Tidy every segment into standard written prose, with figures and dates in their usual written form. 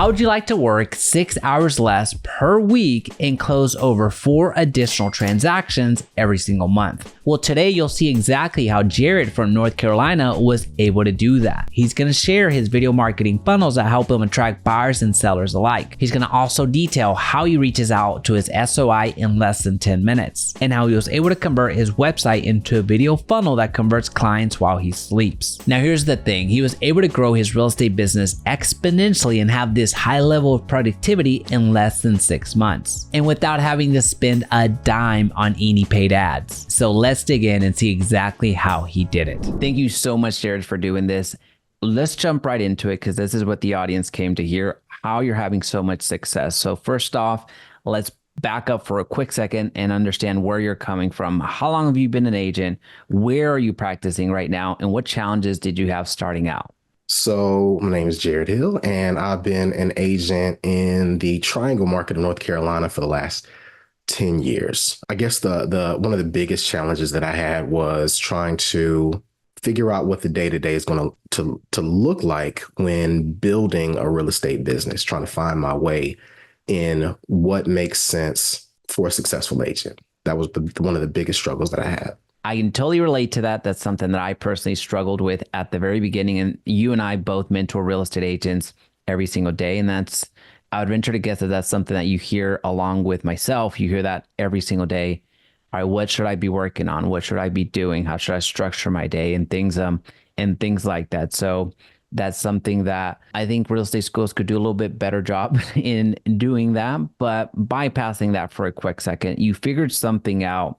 How would you like to work 6 hours less per week and close over 4 additional transactions every single month? Well, today you'll see exactly how Jared from North Carolina was able to do that. He's going to share his video marketing funnels that help him attract buyers and sellers alike. He's going to also detail how he reaches out to his SOI in less than 10 minutes and how he was able to convert his website into a video funnel that converts clients while he sleeps. Now, here's the thing. He was able to grow his real estate business exponentially and have this high level of productivity in less than 6 months, and without having to spend a dime on any paid ads. So let's dig in and see exactly how he did it. Thank you so much, Jared, for doing this. Let's jump right into it because this is what the audience came to hear, how you're having so much success. So first off, let's back up for a quick second and understand where you're coming from. How long have you been an agent? Where are you practicing right now? And what challenges did you have starting out? So my name is Jared Hill, and I've been an agent in the Triangle market of North Carolina for the last 10 years. I guess the one of the biggest challenges that I had was trying to figure out what the day-to-day is going to look like when building a real estate business, trying to find my way in what makes sense for a successful agent. That was one of the biggest struggles that I had. I can totally relate to that. That's something that I personally struggled with at the very beginning. And you and I both mentor real estate agents every single day. And I would venture to guess that that's something that you hear along with myself. You hear that every single day. All right, what should I be working on? What should I be doing? How should I structure my day and things like that. So that's something that I think real estate schools could do a little bit better job in doing that. But bypassing that for a quick second, you figured something out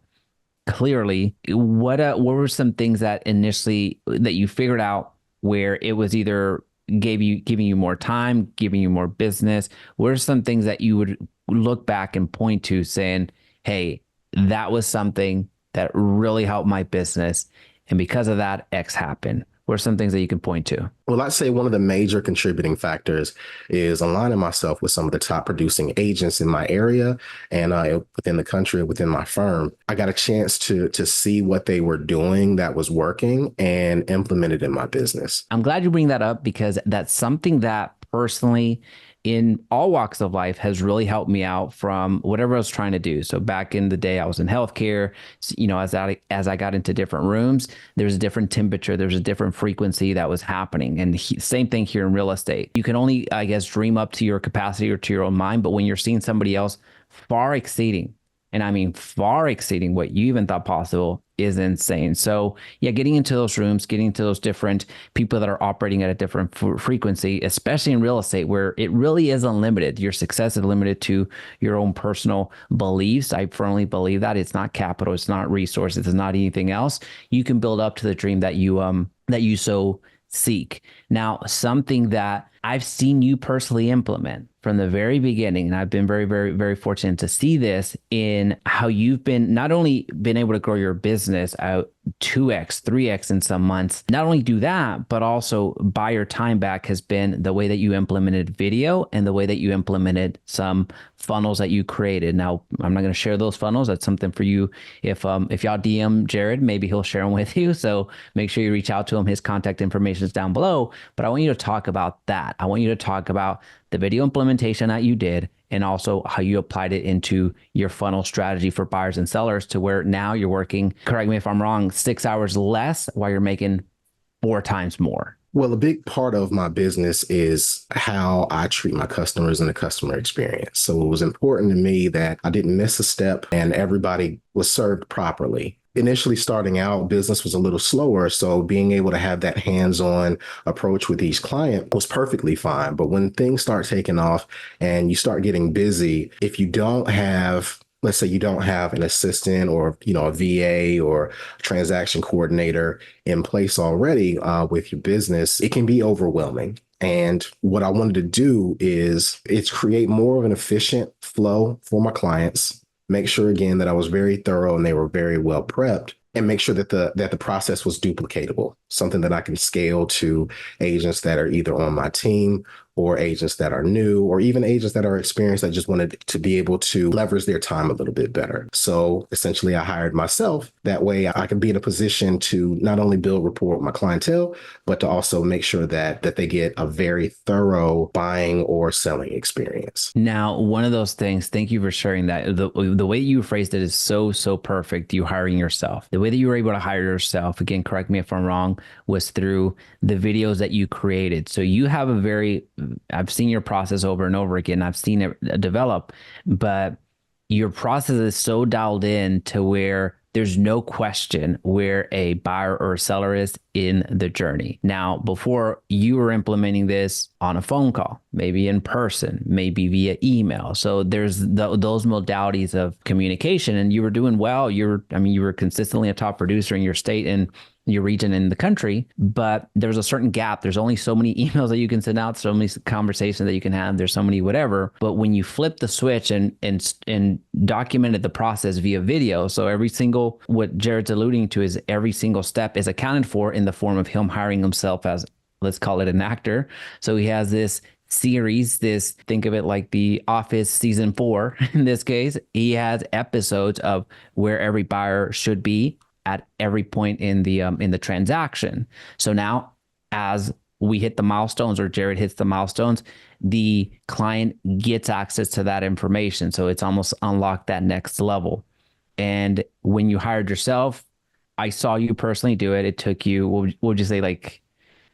clearly. What were some things that you figured out where it was either giving you more time, giving you more business? What are some things that you would look back and point to saying, hey, that was something that really helped my business, and because of that, X happened? What are some things that you can point to? Well, I'd say one of the major contributing factors is aligning myself with some of the top producing agents in my area and within the country, within my firm. I got a chance to see what they were doing that was working and implement it in my business. I'm glad you bring that up because that's something that personally in all walks of life has really helped me out from whatever I was trying to do. So back in the day, I was in healthcare. As I got into different rooms, there's a different temperature, there's a different frequency that was happening. And same thing here in real estate. You can only, I guess, dream up to your capacity or to your own mind. But when you're seeing somebody else far exceeding, and I mean far exceeding what you even thought possible, is insane. So yeah, getting into those rooms, getting into those different people that are operating at a different frequency, especially in real estate where it really is unlimited. Your success is limited to your own personal beliefs. I firmly believe that. It's not capital, it's not resources, it's not anything else. You can build up to the dream that you so seek. Now, something that I've seen you personally implement from the very beginning, and I've been very, very, very fortunate to see this in how you've been not only been able to grow your business out 2x, 3x in some months, not only do that, but also buy your time back has been the way that you implemented video and the way that you implemented some funnels that you created. Now, I'm not going to share those funnels. That's something for you. If y'all DM Jared, maybe he'll share them with you. So make sure you reach out to him. His contact information is down below. But I want you to talk about that. I want you to talk about the video implementation that you did and also how you applied it into your funnel strategy for buyers and sellers to where now you're working, correct me if I'm wrong, 6 hours less while you're making 4 times more. Well, a big part of my business is how I treat my customers and the customer experience. So it was important to me that I didn't miss a step and everybody was served properly. Initially starting out, business was a little slower, so being able to have that hands-on approach with each client was perfectly fine. But when things start taking off and you start getting busy, if you don't have, let's say you don't have an assistant or, a VA or a transaction coordinator in place already with your business, it can be overwhelming. And what I wanted to do is create more of an efficient flow for my clients. Make sure, again, that I was very thorough and they were very well prepped, and make sure that the process was duplicatable, something that I can scale to agents that are either on my team or agents that are new, or even agents that are experienced that just wanted to be able to leverage their time a little bit better. So essentially, I hired myself. That way I can be in a position to not only build rapport with my clientele, but to also make sure that they get a very thorough buying or selling experience. Now, one of those things, thank you for sharing that. The way you phrased it is so, so perfect. You hiring yourself. The way that you were able to hire yourself, again, correct me if I'm wrong, was through the videos that you created. So you have I've seen your process over and over again. I've seen it develop, but your process is so dialed in to where there's no question where a buyer or a seller is in the journey. Now, before you were implementing this on a phone call, maybe in person, maybe via email. So there's those modalities of communication, and you were doing well. You were consistently a top producer in your state and your region in the country, but there's a certain gap. There's only so many emails that you can send out, so many conversations that you can have. There's so many whatever. But when you flip the switch and documented the process via video, so what Jared's alluding to is every single step is accounted for in the form of him hiring himself as, let's call it, an actor. So he has this series, think of it like The Office season 4 in this case. He has episodes of where every buyer should be at every point in the transaction. So now, as we hit the milestones, or Jared hits the milestones, the client gets access to that information. So it's almost unlocked that next level. And when you hired yourself, I saw you personally do it. It took you, what would you say, like,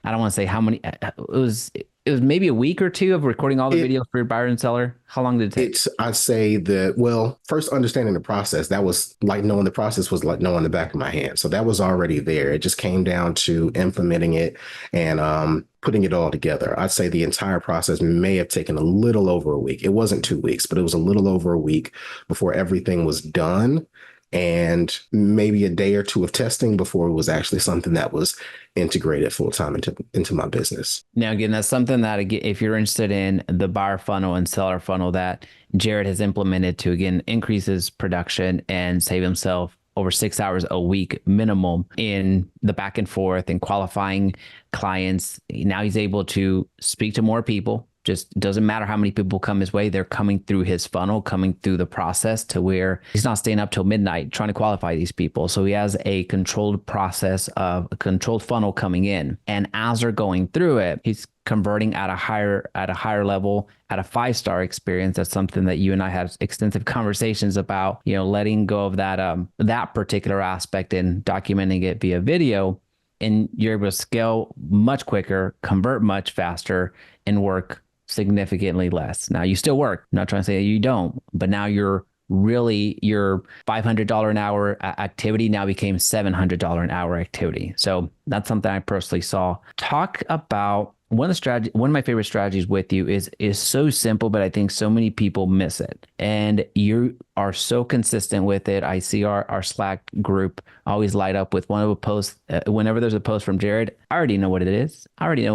I don't want to say how many, it was maybe a week or two of recording all the videos for your buyer and seller. How long did it take? I'd say that, well, first understanding the process, that was like knowing the process was like knowing the back of my hand. So that was already there. It just came down to implementing it and putting it all together. I'd say the entire process may have taken a little over a week. It wasn't 2 weeks, but it was a little over a week before everything was done, and maybe a day or two of testing before it was actually something that was integrated full time into my business. Now, again, that's something that, again, if you're interested in the buyer funnel and seller funnel that Jared has implemented to, again, increase his production and save himself over 6 hours a week minimum in the back and forth and qualifying clients. Now he's able to speak to more people. Just doesn't matter how many people come his way. They're coming through his funnel, coming through the process to where he's not staying up till midnight trying to qualify these people. So he has a controlled process of a controlled funnel coming in. And as they're going through it, he's converting at a higher level, at a 5-star experience. That's something that you and I have extensive conversations about, letting go of that particular aspect and documenting it via video. And you're able to scale much quicker, convert much faster, and work significantly less. Now, you still work. I'm not trying to say that you don't, but now your $500 an hour activity now became $700 an hour activity. So that's something I personally saw. Talk about one of my favorite strategies with you is so simple, but I think so many people miss it. And you are so consistent with it. I see our Slack group always light up with one of a post. Whenever there's a post from Jared, I already know what it is. I already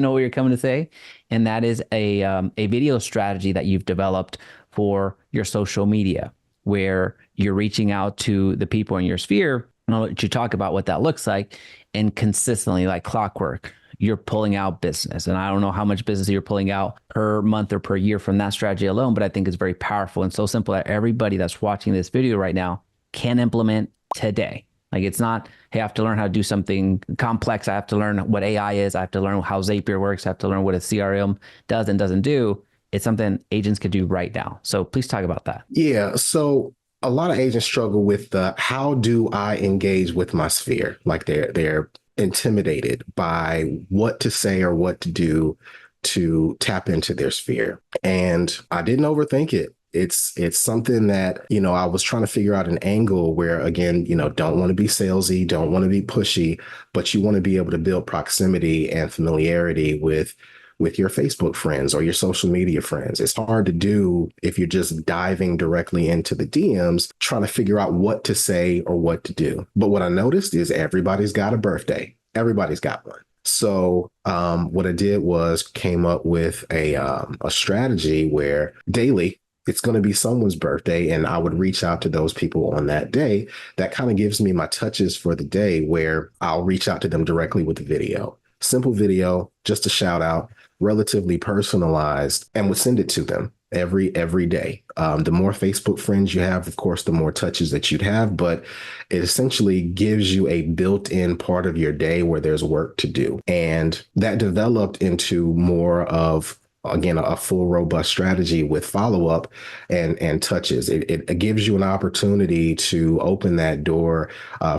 know what you're coming to say. And that is a video strategy that you've developed for your social media, where you're reaching out to the people in your sphere. And I'll let you talk about what that looks like. And consistently, like clockwork, you're pulling out business. And I don't know how much business you're pulling out per month or per year from that strategy alone, but I think it's very powerful and so simple that everybody that's watching this video right now can implement today. Like, it's not, hey, I have to learn how to do something complex. I have to learn what AI is. I have to learn how Zapier works. I have to learn what a CRM does and doesn't do. It's something agents could do right now. So please talk about that. Yeah. So a lot of agents struggle with how do I engage with my sphere? Like they're intimidated by what to say or what to do to tap into their sphere. And I didn't overthink it. It's something that, I was trying to figure out an angle where, again, don't want to be salesy, don't want to be pushy, but you want to be able to build proximity and familiarity with your Facebook friends or your social media friends. It's hard to do if you're just diving directly into the DMs, trying to figure out what to say or what to do. But what I noticed is everybody's got a birthday. Everybody's got one. So what I did was came up with a strategy where daily it's going to be someone's birthday, and I would reach out to those people on that day. That kind of gives me my touches for the day, where I'll reach out to them directly with the video. Simple video, just a shout out. relatively personalized, and would send it to them every day. The more Facebook friends you have, of course, the more touches that you'd have, but it essentially gives you a built-in part of your day where there's work to do. And that developed into more of, again, a full robust strategy with follow-up and touches. It gives you an opportunity to open that door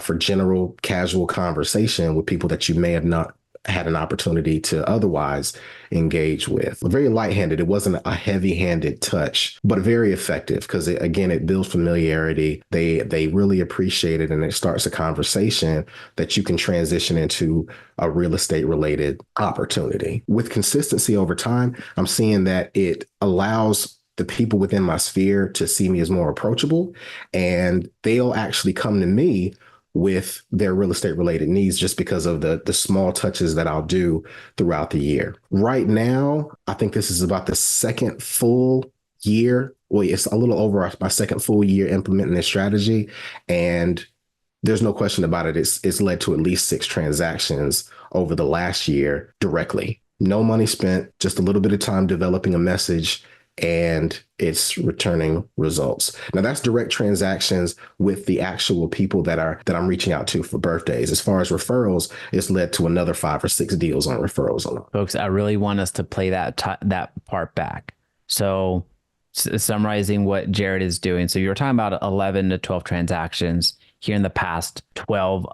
for general casual conversation with people that you may have not had an opportunity to otherwise engage with. Very light-handed. It wasn't a heavy-handed touch, but very effective because it builds familiarity. They really appreciate it, and it starts a conversation that you can transition into a real estate related opportunity. With consistency over time, I'm seeing that it allows the people within my sphere to see me as more approachable, and they'll actually come to me with their real estate related needs just because of the small touches that I'll do throughout the year. Right now, I think this is about the second full year. Well, it's a little over my second full year implementing this strategy. And there's no question about it. It's led to at least 6 transactions over the last year directly. No money spent, just a little bit of time developing a message, and it's returning results. Now that's direct transactions with the actual people that I'm reaching out to for birthdays. As far as referrals, it's led to another 5 or 6 deals on referrals alone. Folks, I really want us to play that part back. So summarizing what Jared is doing. So you're talking about 11 to 12 transactions here in the past 12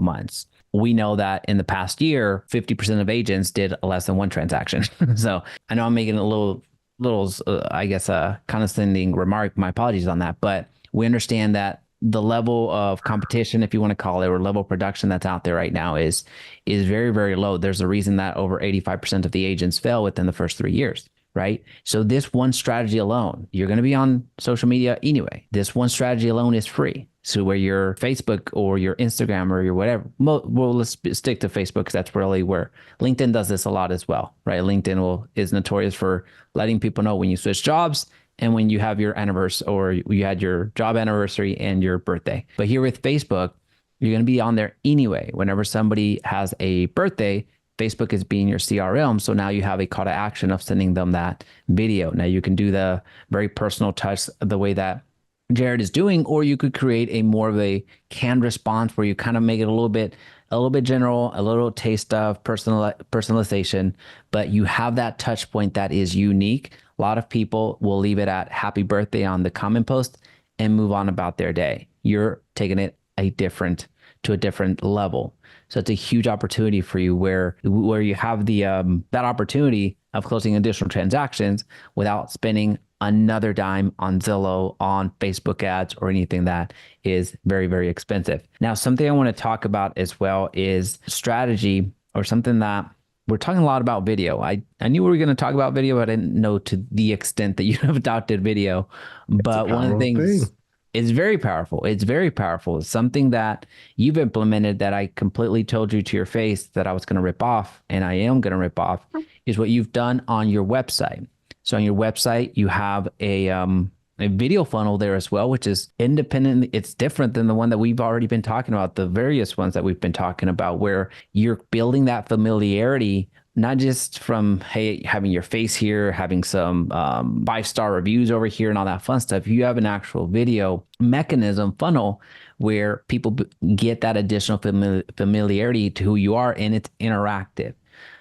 months. We know that in the past year, 50% of agents did less than 1 transaction. So I know I'm making a little, condescending remark. My apologies on that. But we understand that the level of competition, if you want to call it, or level of production that's out there right now is very, very low. There's a reason that over 85% of the agents fail within the first 3 years, right? So this one strategy alone, you're going to be on social media anyway. This one strategy alone is free. So where your Facebook or your Instagram or your whatever, well, let's stick to Facebook because that's really where LinkedIn does this a lot as well, right? LinkedIn is notorious for letting people know when you switch jobs and when you have your anniversary or you had your job anniversary and your birthday. But here with Facebook, you're going to be on there anyway. Whenever somebody has a birthday, Facebook is being your CRM. So now you have a call to action of sending them that video. Now you can do the very personal touch the way that Jared is doing, or you could create a more of a canned response where you kind of make it a little bit general, a little taste of personalization, but you have that touch point that is unique. A lot of people will leave it at happy birthday on the comment post and move on about their day. You're taking it to a different level. So it's a huge opportunity for you where you have the that opportunity of closing additional transactions without spending another dime on Zillow, on Facebook ads, or anything that is very, very expensive. Now, something I want to talk about as well is strategy, or something that we're talking a lot about video. I knew we were going to talk about video, but I didn't know to the extent that you have adopted video. But one of the things is very powerful. It's very powerful. It's something that you've implemented that I completely told you to your face that I was going to rip off, and I am going to rip off, is what you've done on your website. So on your website, you have a video funnel there as well, which is independent. It's different than the one that we've already been talking about, the various ones that we've been talking about, where you're building that familiarity, not just from, hey, having your face here, having some 5-star reviews over here and all that fun stuff. You have an actual video mechanism funnel where people get that additional familiarity to who you are, and it's interactive.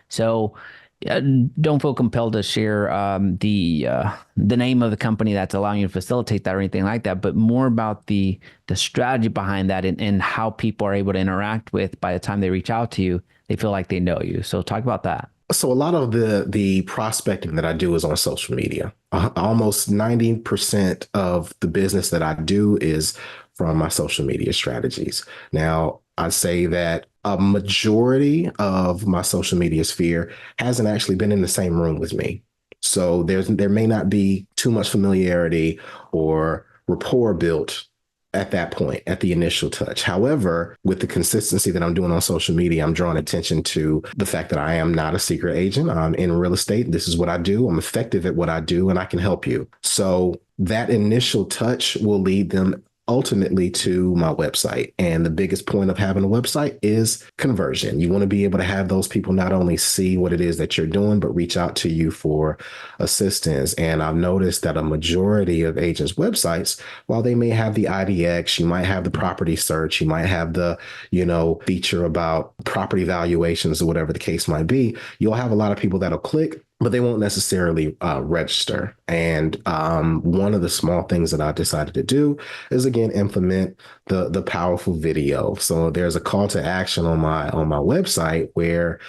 So don't feel compelled to share the name of the company that's allowing you to facilitate that or anything like that, but more about the strategy behind that and how people are able to interact with. By the time they reach out to you, they feel like they know you. So talk about that. So a lot of the prospecting that I do is on social media. Almost 90% of the business that I do is from my social media strategies. Now, I'd say that a majority of my social media sphere hasn't actually been in the same room with me. So there may not be too much familiarity or rapport built at that point, at the initial touch. However, with the consistency that I'm doing on social media, I'm drawing attention to the fact that I am not a secret agent. I'm in real estate. This is what I do. I'm effective at what I do, and I can help you. So that initial touch will lead them ultimately to my website. And the biggest point of having a website is conversion. You want to be able to have those people not only see what it is that you're doing, but reach out to you for assistance. And I've noticed that a majority of agents' websites, while they may have the IDX, you might have the property search, you might have the, feature about property valuations or whatever the case might be, you'll have a lot of people that'll click, but they won't necessarily register. And one of the small things that I decided to do is again implement the powerful video. So there's a call to action on my website where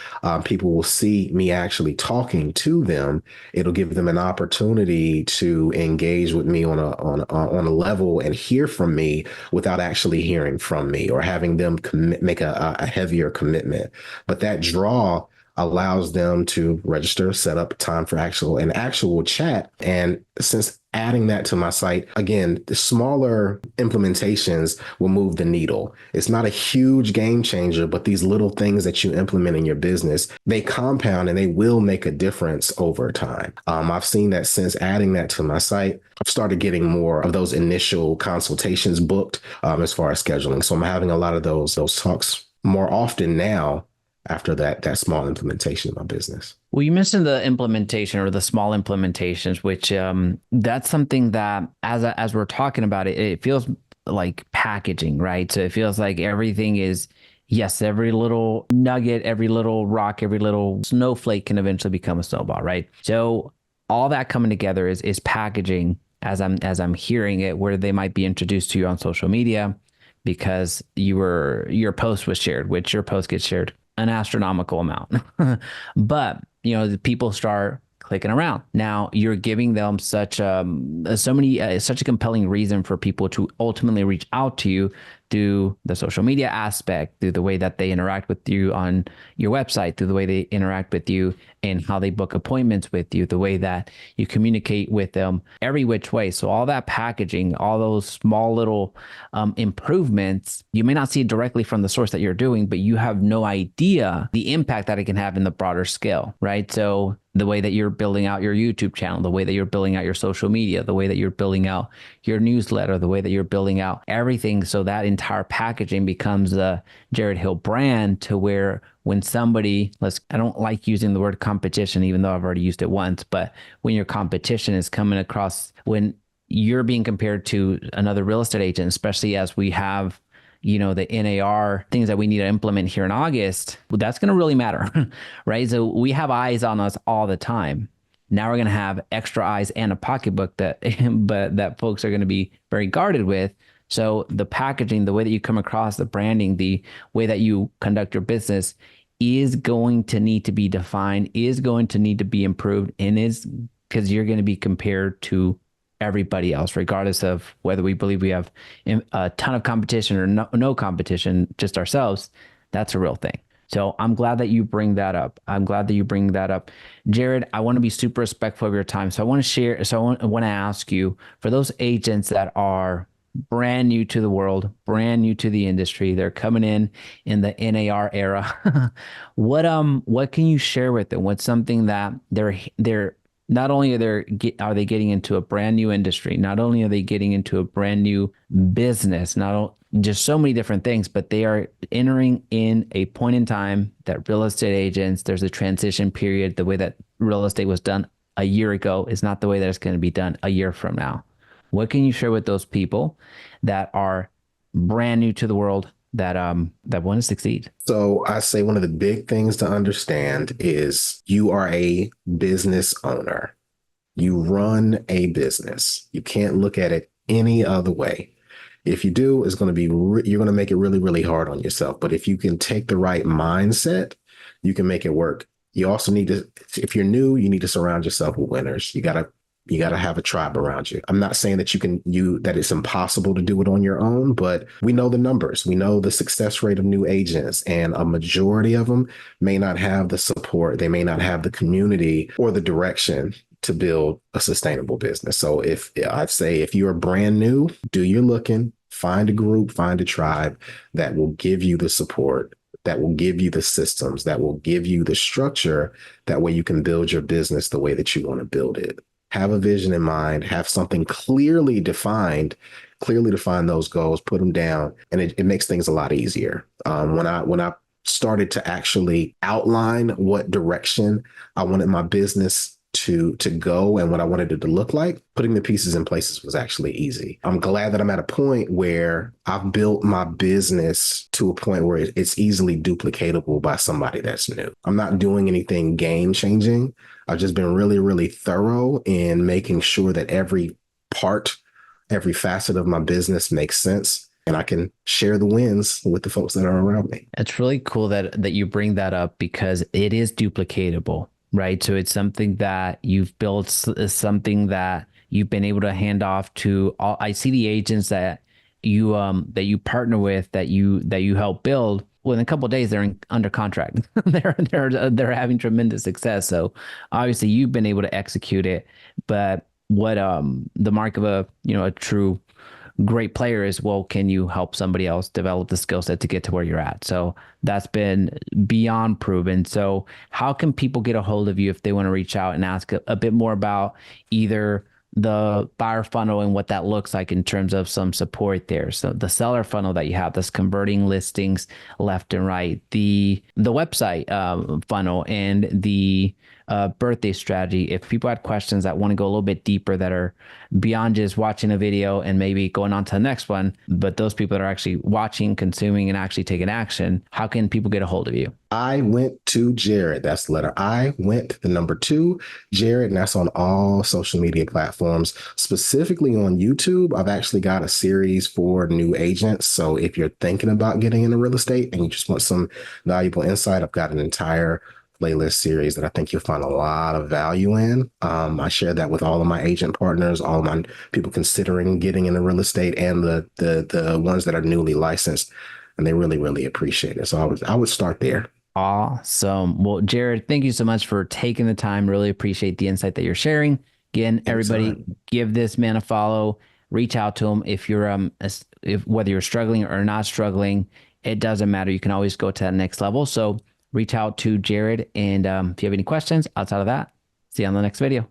people will see me actually talking to them. It'll give them an opportunity to engage with me on a level and hear from me without actually hearing from me or having them make a heavier commitment. But that draw allows them to register, set up time for an actual chat. And since adding that to my site, again, the smaller implementations will move the needle. It's not a huge game changer, but these little things that you implement in your business, they compound and they will make a difference over time. I've seen that since adding that to my site, I've started getting more of those initial consultations booked as far as scheduling. So I'm having a lot of those talks more often now after that small implementation of my business. Well, you mentioned the implementation or the small implementations, which that's something that as we're talking about it, it feels like packaging, right? So it feels like everything is, yes, every little nugget, every little rock, every little snowflake can eventually become a snowball, right? So all that coming together is packaging as I'm hearing it, where they might be introduced to you on social media because your post was shared, which your post gets shared an astronomical amount. But, the people start clicking around. Now you're giving them such a compelling reason for people to ultimately reach out to you through the social media aspect, through the way that they interact with you on your website, through the way they interact with you and how they book appointments with you, the way that you communicate with them, every which way. So all that packaging, all those small little improvements, you may not see it directly from the source that you're doing, but you have no idea the impact that it can have in the broader scale, right? So the way that you're building out your YouTube channel, the way that you're building out your social media, the way that you're building out your newsletter, the way that you're building out everything. So that entire packaging becomes the Jared Hill brand, to where when somebody, I don't like using the word competition, even though I've already used it once, but when your competition is coming across, when you're being compared to another real estate agent, especially as we have the NAR things that we need to implement here in August, well, that's going to really matter, right? So we have eyes on us all the time. Now we're going to have extra eyes and a pocketbook that folks are going to be very guarded with. So the packaging, the way that you come across, the branding, the way that you conduct your business is going to need to be defined, is going to need to be improved, and is because you're going to be compared to everybody else, regardless of whether we believe we have a ton of competition or no competition, just ourselves. That's a real thing. So I'm glad that you bring that up. Jared, I want to be super respectful of your time. So I want to share, I want to ask you, for those agents that are brand new to the world, brand new to the industry, they're coming in the NAR era. What can you share with them? What's something that they're not only are they getting into a brand new industry, not only are they getting into a brand new business, just so many different things, but they are entering in a point in time that real estate agents, there's a transition period. The way that real estate was done a year ago is not the way that it's going to be done a year from now. What can you share with those people that are brand new to the world, that want to succeed? So I say one of the big things to understand is you are a business owner. You run a business. You can't look at it any other way. If you do, it's going to be you're going to make it really, really hard on yourself. But if you can take the right mindset, you can make it work. You also need to, if you're new, you need to surround yourself with winners. You got to have a tribe around you. I'm not saying that that it's impossible to do it on your own, but we know the numbers. We know the success rate of new agents, and a majority of them may not have the support. They may not have the community or the direction to build a sustainable business. So I'd say if you're brand new, do your looking, find a group, find a tribe that will give you the support, that will give you the systems, that will give you the structure. That way you can build your business the way that you want to build it. Have a vision in mind, have something clearly defined, clearly define those goals, put them down, and it makes things a lot easier. When I started to actually outline what direction I wanted my business to go and what I wanted it to look like, putting the pieces in places was actually easy. I'm glad that I'm at a point where I've built my business to a point where it's easily duplicatable by somebody that's new. I'm not doing anything game changing. I've just been really, really thorough in making sure that every part, every facet of my business makes sense, and I can share the wins with the folks that are around me. It's really cool that you bring that up because it is duplicatable, right? So it's something that you've built, something that you've been able to hand off to all. I see the agents that you partner with, that you help build. Well, in a couple of days, they're under contract. They're having tremendous success. So obviously, you've been able to execute it. But what the mark of a true great player is, well, can you help somebody else develop the skill set to get to where you're at? So that's been beyond proven. So how can people get a hold of you if they want to reach out and ask a bit more about either the buyer funnel and what that looks like in terms of some support there? So the seller funnel that you have that's converting listings left and right, the website funnel, and the birthday strategy. If people had questions that want to go a little bit deeper, that are beyond just watching a video and maybe going on to the next one, but those people that are actually watching, consuming, and actually taking action, how can people get a hold of you? I went to Jared. That's the letter I went, the number two, Jared. And that's on all social media platforms, specifically on YouTube. I've actually got a series for new agents. So if you're thinking about getting into real estate and you just want some valuable insight, I've got an entire playlist series that I think you'll find a lot of value in. I share that with all of my agent partners, all of my people considering getting into real estate, and the ones that are newly licensed, and they really, really appreciate it. So I would start there. Awesome. Well, Jared, thank you so much for taking the time. Really appreciate the insight that you're sharing. Again, everybody, give this man a follow. Reach out to him if you're if whether you're struggling or not struggling, it doesn't matter. You can always go to that next level. So reach out to Jared, and if you have any questions outside of that, see you on the next video.